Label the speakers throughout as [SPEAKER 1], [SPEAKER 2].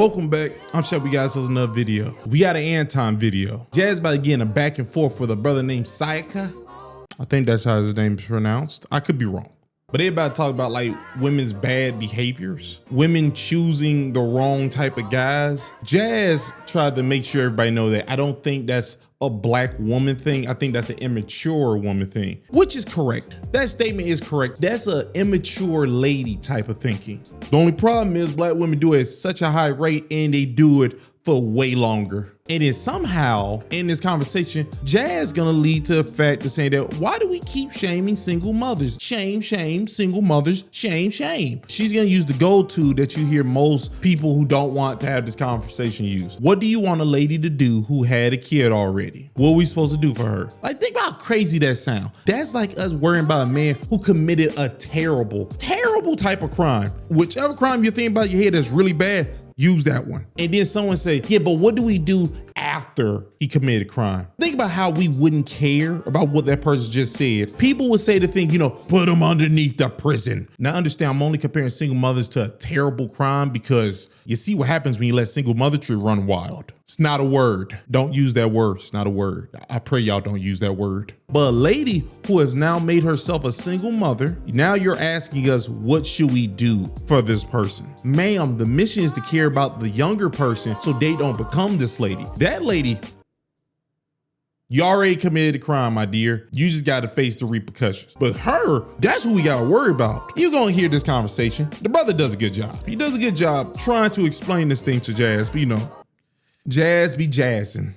[SPEAKER 1] Welcome back. I'm sure we got another video. We got an Anton video. Jazz about to get in a back and forth with a brother named Sayaka. I think that's how his name is pronounced. I could be wrong. But they about to talk about like women's bad behaviors, women choosing the wrong type of guys. Jazz tried to make sure everybody know that I don't think that's a black woman thing. I think that's an immature woman thing, which is correct. That statement is correct. That's an immature lady type of thinking. The only problem is black women do it at such a high rate and they do it for way longer. And then somehow in this conversation, Jazz gonna lead to the fact of saying that why do we keep shaming single mothers? Shame, shame, single mothers, shame, shame. She's gonna use the go-to that you hear most people who don't want to have this conversation use. What do you want a lady to do who had a kid already? What are we supposed to do for her? Like, think about how crazy that sound. That's like us worrying about a man who committed a terrible, terrible type of crime. Whichever crime you're thinking about in your head that's really bad, use that one. And then someone say, yeah, but what do we do after he committed a crime? Think about how we wouldn't care about what that person just said. People would say the thing, put him underneath the prison. Now understand, I'm only comparing single mothers to a terrible crime because you see what happens when you let single motherhood run wild. It's not a word. Don't use that word. It's not a word. I pray y'all don't use that word. But a lady who has now made herself a single mother, now you're asking us, what should we do for this person? Ma'am, the mission is to care about the younger person so they don't become this lady. That lady, you already committed a crime, my dear. You just got to face the repercussions. But her, that's who we got to worry about. You're going to hear this conversation. The brother does a good job. He does a good job trying to explain this thing to Jazz, but Jazz be jazzing.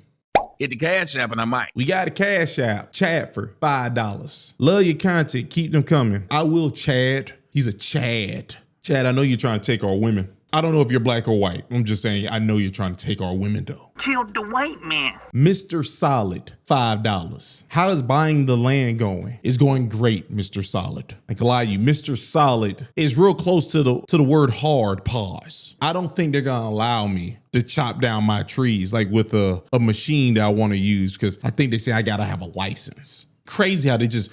[SPEAKER 2] Hit the Cash App and I might.
[SPEAKER 1] We got a Cash App. Chad for $5. Love your content. Keep them coming. I will Chad. He's a Chad. Chad, I know you're trying to take our women. I don't know if you're black or white. I'm just saying, I know you're trying to take our women though.
[SPEAKER 2] Kill the white man.
[SPEAKER 1] Mr. Solid, $5. How is buying the land going? It's going great, Mr. Solid. I can lie to you, Mr. Solid is real close to the word hard, pause. I don't think they're gonna allow me to chop down my trees like with a machine that I wanna use because I think they say I gotta have a license. Crazy how they just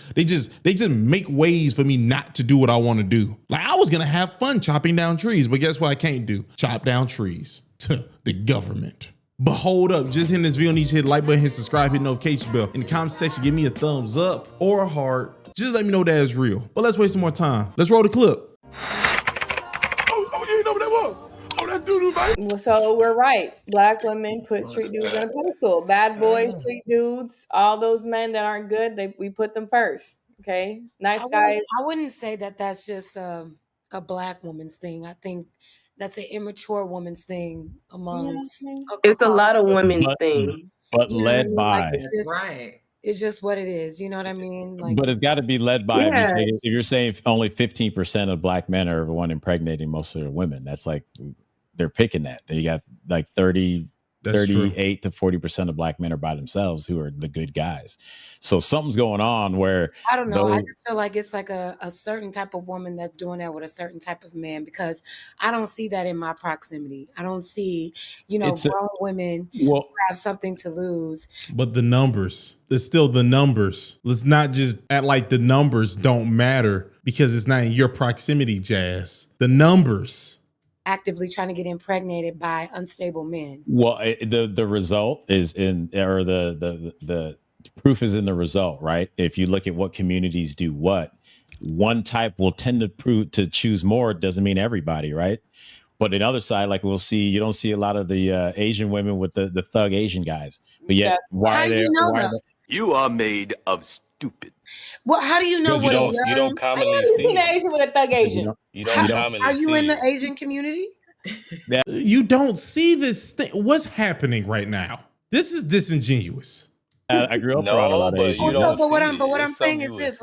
[SPEAKER 1] make ways for me not to do what I want to do. Like I was gonna have fun chopping down trees, but guess what I can't do? Chop down trees. The government. But hold up, just hitting this video, need to hit the like button, hit subscribe, hit notification bell. In the comment section, give me a thumbs up or a heart. Just let me know that is real. But let's waste some more time. Let's roll the clip.
[SPEAKER 3] Oh, you ain't know what that was. Oh, that doo-doo, baby.
[SPEAKER 4] So we're right. Black women put street dudes on a pedestal. Bad boys, street dudes, all those men that aren't good, we put them first. Okay, nice guys.
[SPEAKER 5] I wouldn't say that that's just a black woman's thing. I think that's an immature woman's thing amongst.
[SPEAKER 6] It's a lot of women's thing,
[SPEAKER 7] but led by.
[SPEAKER 5] That's right. It's just what it is. You know what I mean? Like,
[SPEAKER 7] but it's got to be led by. Yeah. If you're saying only 15% of black men are the one impregnating most of their women, that's like they're picking that. You got like 38 to 40% of black men are by themselves who are the good guys. So something's going on where
[SPEAKER 5] I don't know. I just feel like it's like a certain type of woman that's doing that with a certain type of man, because I don't see that in my proximity. I don't see, grown women who have something to lose.
[SPEAKER 1] But the numbers, it's still the numbers. Let's not just act like the numbers don't matter because it's not in your proximity, Jazz. The numbers.
[SPEAKER 5] Actively trying to get impregnated by unstable men.
[SPEAKER 7] Well, the result is the proof is in the result, right? If you look at what communities do what, one type will tend to choose more. Doesn't mean everybody, right? But the other side, like we'll see, you don't see a lot of the Asian women with the thug Asian guys. But yet,
[SPEAKER 2] You are made of stupid.
[SPEAKER 5] Well, how do you know what
[SPEAKER 8] you don't commonly see
[SPEAKER 4] an Asian with a thug Asian?
[SPEAKER 8] You don't commonly see.
[SPEAKER 5] Are you in the Asian community?
[SPEAKER 1] You don't see this thing. What's happening right now? This is disingenuous.
[SPEAKER 7] I grew up around a lot of Asians.
[SPEAKER 5] But what I'm saying is this.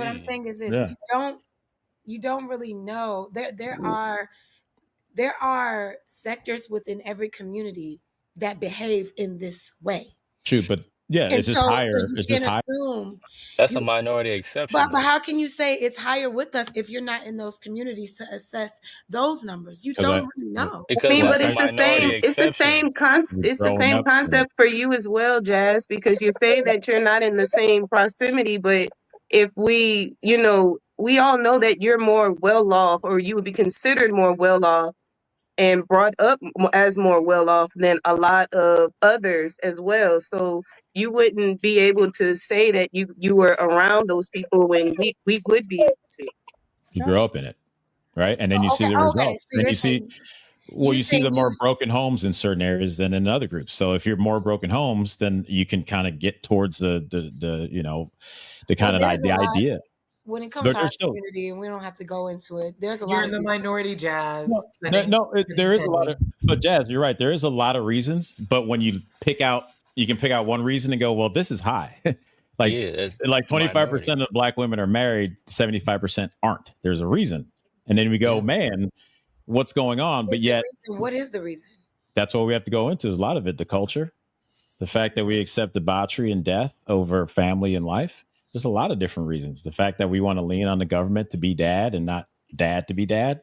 [SPEAKER 5] Yeah. You don't really know. There are sectors within every community that behave in this way.
[SPEAKER 7] True, but yeah, it's just higher. It's just higher.
[SPEAKER 8] That's a minority exception.
[SPEAKER 5] But how can you say it's higher with us if you're not in those communities to assess those numbers? You don't really know.
[SPEAKER 6] But it's the same. It's the same concept. It's the same concept for you as well, Jazz, because you say that you're not in the same proximity. But if we, we all know that you're more well off, or you would be considered more well off and brought up as more well off than a lot of others as well. So you wouldn't be able to say that you were around those people when we would be able to.
[SPEAKER 7] You grew up in it, right? And then you see the results.
[SPEAKER 5] So
[SPEAKER 7] and you see the more broken homes in certain areas than in other groups. So if you're more broken homes, then you can kind of get towards the you know, the kind of the idea.
[SPEAKER 5] When it comes to our community, and we don't have to go into it, there's a lot.
[SPEAKER 9] You're in the minority, Jazz.
[SPEAKER 7] There is a lot of, but Jazz, you're right. There is a lot of reasons, but when you can pick out one reason and go, well, this is high. like 25% of Black women are married, 75% aren't. There's a reason, and then we go, man, what's going on? But yet,
[SPEAKER 5] what is the reason?
[SPEAKER 7] That's what we have to go into. Is a lot of it the culture, the fact that we accept debauchery and death over family and life. There's a lot of different reasons. The fact that we want to lean on the government to be dad and not dad to be dad.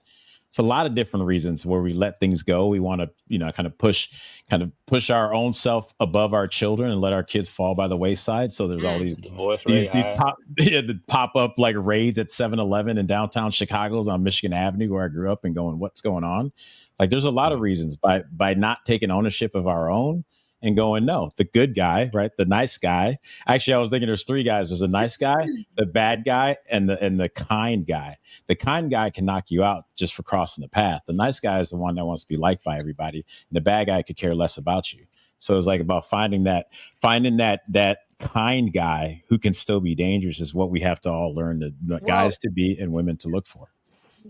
[SPEAKER 7] It's a lot of different reasons where we let things go. We want to, you know, kind of push our own self above our children and let our kids fall by the wayside. So there's all these pop up like raids at 7-Eleven in downtown Chicago's on Michigan Avenue where I grew up and going, what's going on? Like there's a lot of reasons by not taking ownership of our own and going, no, the good guy, right? The nice guy. Actually, I was thinking there's three guys. There's a nice guy, the bad guy, and the kind guy. The kind guy can knock you out just for crossing the path. The nice guy is the one that wants to be liked by everybody. And the bad guy could care less about you. So it's like about finding that kind guy who can still be dangerous is what we have to all learn guys to be and women to look for.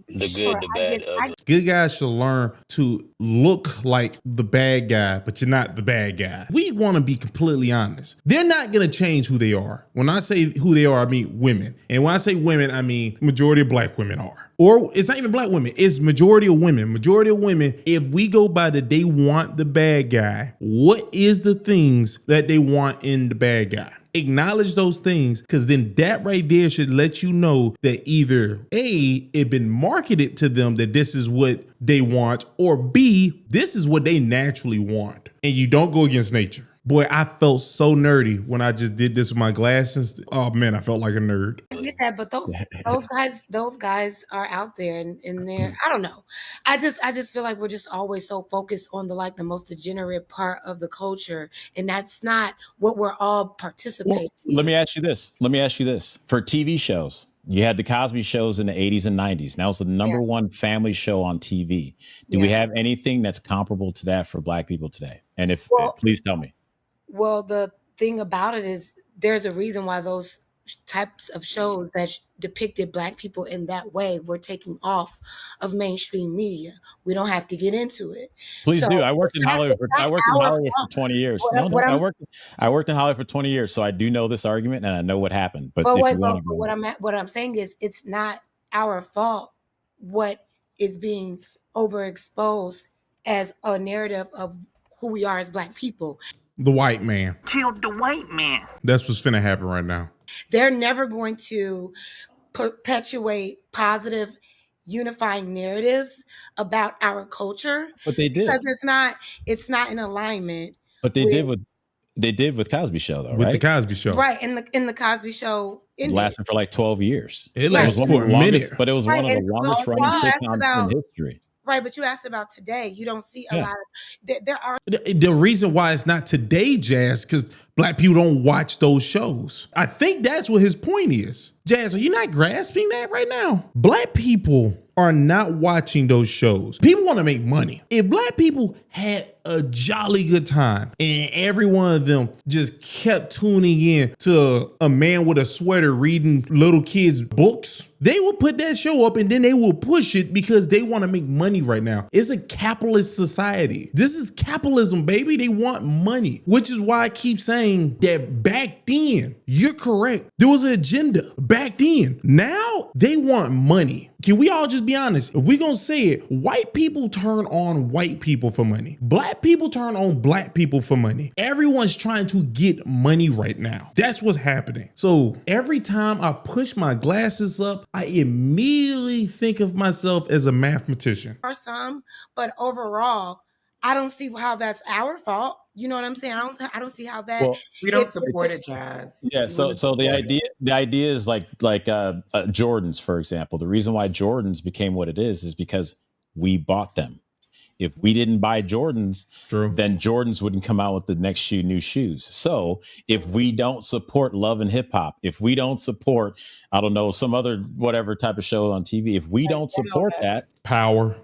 [SPEAKER 8] The good, the bad.
[SPEAKER 1] Good guys should learn to look like the bad guy, but you're not the bad guy. We want to be completely honest. They're not going to change who they are. When I say who they are, I mean women. And when I say women, I mean majority of Black women are. Or it's not even Black women. It's majority of women. Majority of women, if we go by the they want the bad guy, what is the things that they want in the bad guy? Acknowledge those things, because then that right there should let you know that either A, it been marketed to them that this is what they want, or B, this is what they naturally want. And you don't go against nature. Boy, I felt so nerdy when I just did this with my glasses. Oh man, I felt like a nerd.
[SPEAKER 5] I get that, but those guys are out there and they're, I don't know. I just feel like we're just always so focused on the most degenerate part of the culture, and that's not what we're all participating in.
[SPEAKER 7] Let me ask you this. For TV shows, you had the Cosby shows in the 80s and 90s. Now it's the number one family show on TV. Do we have anything that's comparable to that for Black people today? And if please tell me.
[SPEAKER 5] Well, the thing about it is there's a reason why those types of shows that depicted Black people in that way were taken off of mainstream media. We don't have to get into it.
[SPEAKER 7] Please do. I worked in Hollywood for 20 years. I worked in Hollywood for 20 years, so I do know this argument and I know what happened. But
[SPEAKER 5] what I'm saying is it's not our fault what is being overexposed as a narrative of who we are as Black people.
[SPEAKER 1] The white man.
[SPEAKER 2] Killed the white man.
[SPEAKER 1] That's what's finna happen right now.
[SPEAKER 5] They're never going to perpetuate positive unifying narratives about our culture.
[SPEAKER 7] But they did.
[SPEAKER 5] Because it's not in alignment.
[SPEAKER 7] But they did with Cosby Show though, right?
[SPEAKER 1] With the Cosby Show.
[SPEAKER 5] Right. In the Cosby Show.
[SPEAKER 7] It lasted for like 12 years.
[SPEAKER 1] It lasted for a minute.
[SPEAKER 7] But it was one of the longest running sitcoms in history.
[SPEAKER 5] Right, but you asked about today. You don't see a lot of there are.
[SPEAKER 1] The reason why it's not today, Jazz, because Black people don't watch those shows. I think that's what his point is. Jazz, are you not grasping that right now? Black people are not watching those shows. People want to make money. If Black people had a jolly good time and every one of them just kept tuning in to a man with a sweater reading little kids' books, they will put that show up and then they will push it because they want to make money right now. It's a capitalist society. This is capitalism, baby. They want money, which is why I keep saying that back then, you're correct. There was an agenda back then. Now they want money. Can we all just be honest? If we're going to say it, white people turn on white people for money. Black people turn on Black people for money. Everyone's trying to get money right now. That's what's happening. So every time I push my glasses up, I immediately think of myself as a mathematician.
[SPEAKER 5] Or some, but overall, I don't see how that's our fault. You know what I'm saying? I don't see how that.
[SPEAKER 9] Well, we don't support it, Jazz.
[SPEAKER 7] Yeah. So the idea is like Jordans, for example. The reason why Jordans became what it is because we bought them. If we didn't buy Jordans,
[SPEAKER 1] True.
[SPEAKER 7] then Jordans wouldn't come out with the next new shoes. So if we don't support Love and Hip Hop, if we don't support, I don't know, some other whatever type of show on TV, if we don't support that
[SPEAKER 1] Power,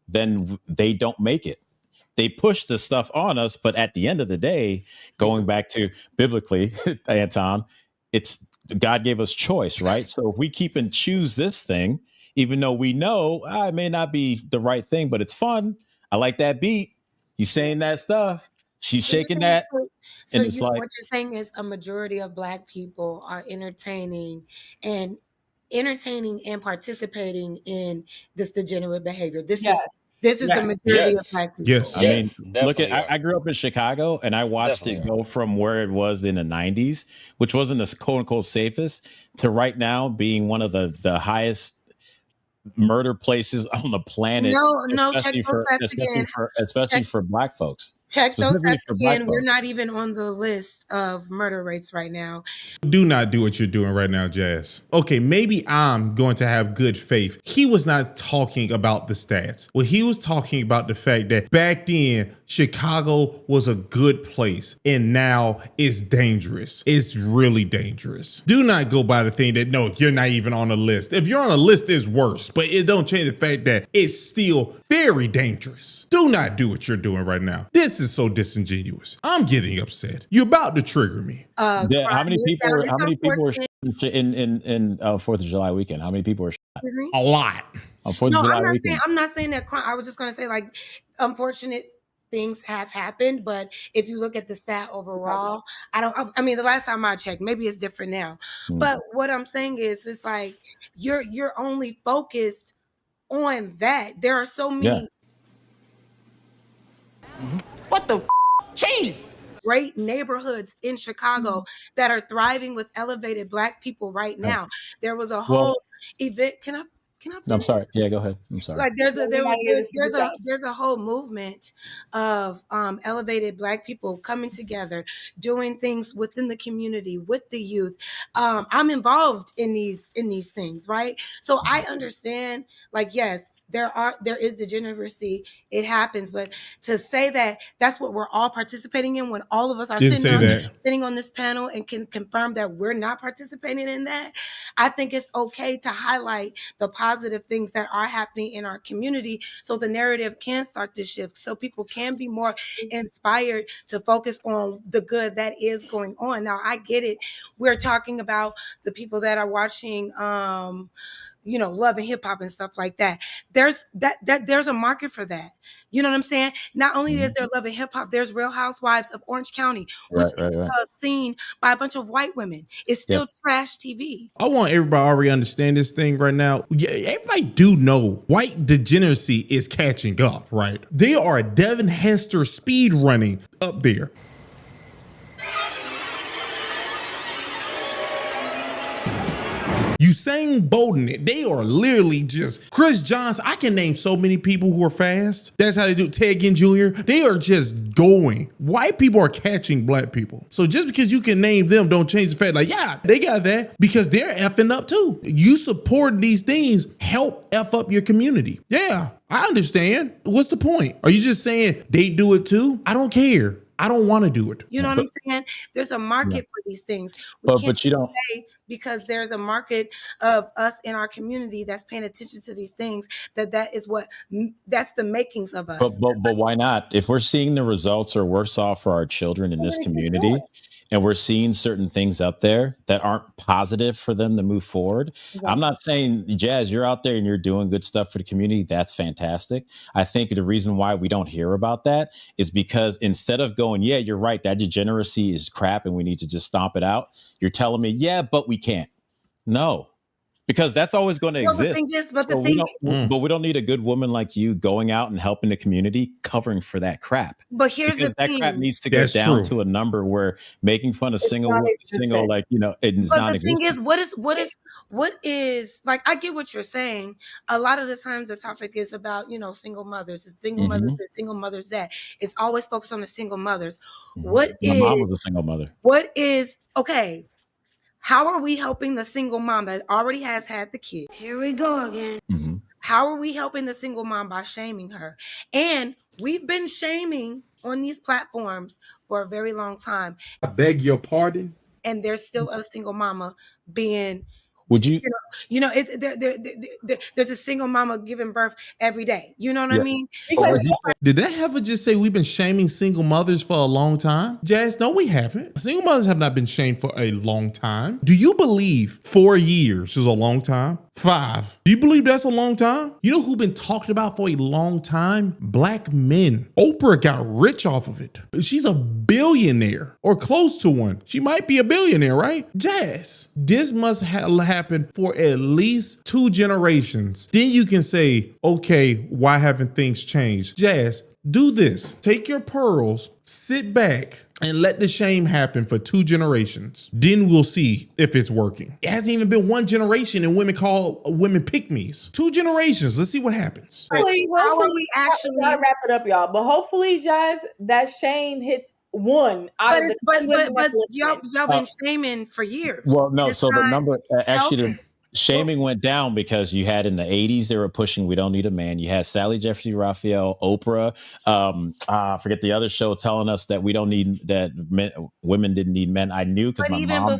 [SPEAKER 7] then they don't make it. They push the stuff on us, but at the end of the day, going back to biblically, Anton, it's God gave us choice, right? So if we keep and choose this thing, even though we know it may not be the right thing, but it's fun. I like that beat. He's saying that stuff. She's shaking that.
[SPEAKER 5] So what you're saying is a majority of Black people are entertaining and participating in this degenerate behavior. This is the majority of Black people.
[SPEAKER 1] Yes.
[SPEAKER 7] I mean, look at I grew up in Chicago and I watched it go from where it was in the 90s, which wasn't the quote unquote safest, to right now being one of the highest murder places on the planet.
[SPEAKER 5] No, check those stats again.
[SPEAKER 7] Especially for Black folks.
[SPEAKER 5] Check those stats again. We're not even on the list of murder rates right now.
[SPEAKER 1] Do not do what you're doing right now, Jazz. Okay, maybe I'm going to have good faith. He was not talking about the stats. Well, he was talking about the fact that back then, Chicago was a good place and now it's dangerous. It's really dangerous. Do not go by the thing that, no, you're not even on the list. If you're on a list, it's worse, but it don't change the fact that it's still very dangerous. Do not do what you're doing right now. This is so disingenuous. I'm getting upset. You're about to trigger me.
[SPEAKER 7] How many people were in 4th of July weekend? How many people were shot?
[SPEAKER 1] A lot.
[SPEAKER 7] On 4th of July weekend.
[SPEAKER 5] I'm not saying that crime. I was just going to say, like, unfortunate things have happened, but if you look at the stat overall, I mean, the last time I checked, maybe it's different now. But what I'm saying is, it's like you're only focused on that. There are so many.
[SPEAKER 9] What the chief?
[SPEAKER 5] Great neighborhoods in Chicago that are thriving with elevated Black people right now. There was a whole event. Can I?
[SPEAKER 7] I'm sorry. Yeah, go ahead. I'm sorry.
[SPEAKER 5] Like there's a whole movement of elevated Black people coming together, doing things within the community with the youth. I'm involved in these things, right? So I understand. Like, yes, there is degeneracy. It happens, but to say that that's what we're all participating in when all of us are sitting on this panel and can confirm that we're not participating in that, I think it's okay to highlight the positive things that are happening in our community so the narrative can start to shift, so people can be more inspired to focus on the good that is going on. Now, I get it. We're talking about the people that are watching Love and Hip Hop and stuff like that. There's a market for that. You know what I'm saying? Not only is there Love and Hip Hop, there's Real Housewives of Orange County, which is seen by a bunch of white women. It's still trash TV.
[SPEAKER 1] I want everybody to already understand this thing right now. Yeah, everybody do know white degeneracy is catching up, right? They are Devin Hester speed running up there. Usain Bolton it. They are literally just Chris Johnson. I can name so many people who are fast. That's how they do. Ted Ginn Jr. They are just going. White people are catching Black people. So just because you can name them, don't change the fact. Like, yeah, they got that because they're effing up too. You support these things, help F up your community. Yeah, I understand. What's the point? Are you just saying they do it too? I don't care. I don't want to do it.
[SPEAKER 5] You know what I'm saying? There's a market for these things.
[SPEAKER 7] But you don't.
[SPEAKER 5] Because there's a market of us in our community that's paying attention to these things, that's the makings of us.
[SPEAKER 7] But why not? If we're seeing the results are worse off for our children in this community, and we're seeing certain things up there that aren't positive for them to move forward. Exactly. I'm not saying, Jazz, you're out there and you're doing good stuff for the community. That's fantastic. I think the reason why we don't hear about that is because instead of going, yeah, you're right, that degeneracy is crap and we need to just stomp it out, you're telling me, yeah, but we can't. No. Because that's always going to exist. But we don't need a good woman like you going out and helping the community covering for that crap.
[SPEAKER 5] But here's the thing.
[SPEAKER 7] That crap needs to go down to a number where making fun of single, it's non-existent.
[SPEAKER 5] The thing is, what is like, I get what you're saying. A lot of the times the topic is about, single mothers. It's single mothers this, single mothers that. It's always focused on the single mothers.
[SPEAKER 7] My mom was a single mother.
[SPEAKER 5] Okay. How are we helping the single mom that already has had the kid?
[SPEAKER 10] Here we go again.
[SPEAKER 5] How are we helping the single mom by shaming her? And we've been shaming on these platforms for a very long time.
[SPEAKER 3] I beg your pardon?
[SPEAKER 5] And there's still a single mama being,
[SPEAKER 7] would you,
[SPEAKER 5] there's a single mama giving birth every day. You know what I mean?
[SPEAKER 1] Did that heifer just say we've been shaming single mothers for a long time? Jazz, no, we haven't. Single mothers have not been shamed for a long time. Do you believe 4 years is a long time? 5. Do you believe that's a long time? You know who's been talked about for a long time? Black men. Oprah got rich off of it. She's a billionaire or close to one. She might be a billionaire, right? Jazz, this must happen for at least 2 generations. Then you can say, okay, why haven't things changed? Jazz, do this. Take your pearls, sit back, and let the shame happen for 2 generations. Then we'll see if it's working. It hasn't even been 1 generation and women call women pick-me's. 2 generations. Let's see what happens.
[SPEAKER 4] Hopefully,
[SPEAKER 5] How are we actually
[SPEAKER 4] gotta wrap it up, y'all? But hopefully, Jazz, that shame hits 1 out of the.
[SPEAKER 5] But y'all been shaming for years.
[SPEAKER 7] Well, no. So the number actually. Shaming went down because you had in the 80s, they were pushing We Don't Need a Man. You had Sally Jeffrey Raphael, Oprah, I forget the other show telling us that we don't need, that women didn't need men. I knew because my mom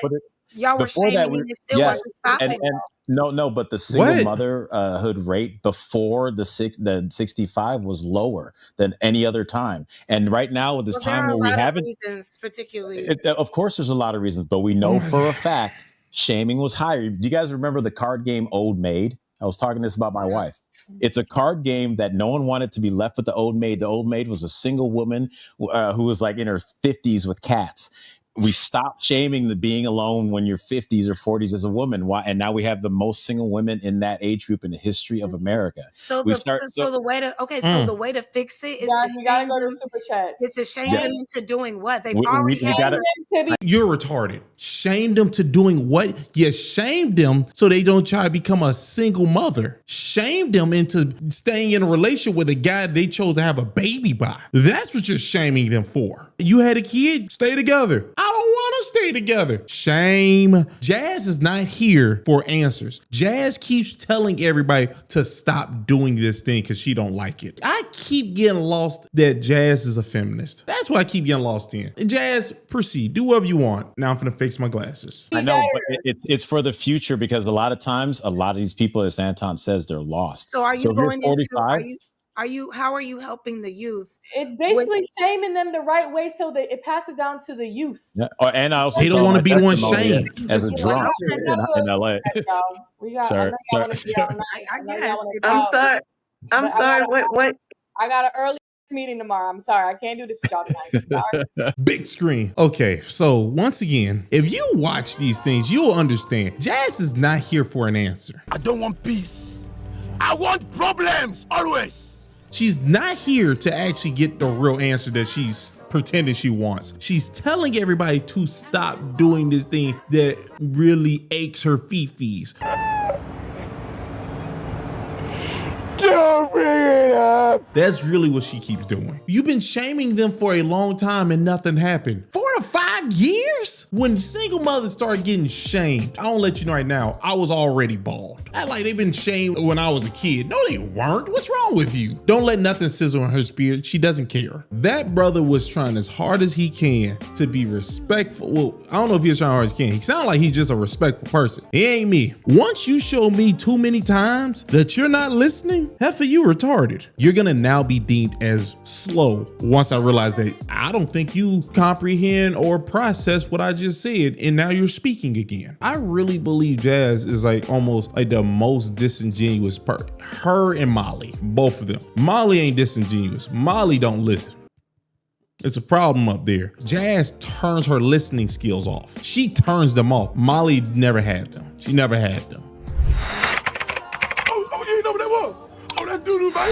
[SPEAKER 7] put it.
[SPEAKER 5] Y'all were shaming and it still wasn't stopping.
[SPEAKER 7] No, but the single motherhood rate before the 65 was lower than any other time. And right now with this time where we haven't,
[SPEAKER 5] particularly,
[SPEAKER 7] of course, there's a lot of reasons, but we know for a fact shaming was higher. Do you guys remember the card game Old Maid? I was talking this about my wife. It's a card game that no one wanted to be left with the old maid. The old maid was a single woman who was like in her 50s with cats. We stopped shaming the being alone when you're 50s or 40s as a woman. Why? And now we have the most single women in that age group in the history of America.
[SPEAKER 5] So the way to fix it is
[SPEAKER 4] you gotta go to super chat.
[SPEAKER 5] It's to shame them into doing what they've already
[SPEAKER 1] You're retarded. Shame them to doing what? You shamed them so they don't try to become a single mother. Shame them into staying in a relationship with a guy they chose to have a baby by. That's what you're shaming them for. You had a kid, stay together. I don't want to stay together. Shame. Jazz is not here for answers. Jazz keeps telling everybody to stop doing this thing because she don't like it. I keep getting lost that Jazz is a feminist. That's what I keep getting lost in. Jazz, proceed. Do whatever you want. Now I'm going to fix my glasses.
[SPEAKER 7] I know, but it's for the future because a lot of times, a lot of these people, as Anton says, they're lost.
[SPEAKER 5] So are you going into, how are you helping the youth?
[SPEAKER 4] It's basically shaming them the right way so that it passes down to the youth.
[SPEAKER 7] Yeah. And I also
[SPEAKER 1] they don't want to be the one shamed.
[SPEAKER 7] As a drunk in LA. Sorry.
[SPEAKER 6] I'm sorry. What?
[SPEAKER 4] I got an early meeting tomorrow. I'm sorry. I can't do this with y'all tonight.
[SPEAKER 1] Big screen. Okay, so once again, if you watch these things, you'll understand. Jazz is not here for an answer.
[SPEAKER 3] I don't want peace. I want problems always.
[SPEAKER 1] She's not here to actually get the real answer that she's pretending she wants. She's telling everybody to stop doing this thing that really aches her fifis.
[SPEAKER 3] Don't bring it up.
[SPEAKER 1] That's really what she keeps doing. You've been shaming them for a long time and nothing happened. 4 to 5 years? When single mothers start getting shamed, I don't let you know right now, I was already bald. I like they've been shamed when I was a kid. No, they weren't. What's wrong with you? Don't let nothing sizzle in her spirit. She doesn't care. That brother was trying as hard as he can to be respectful. Well, I don't know if he was trying as hard as he can. He sounds like he's just a respectful person. He ain't me. Once you show me too many times that you're not listening, heifer, you retarded. You're gonna now be deemed as slow once I realize that I don't think you comprehend or process what I just said, and now you're speaking again. I really believe Jazz is like almost like the most disingenuous part. Her and Molly, both of them. Molly ain't disingenuous. Molly don't listen. It's a problem up there. Jazz turns her listening skills off. She turns them off. Molly never had them. She never had them.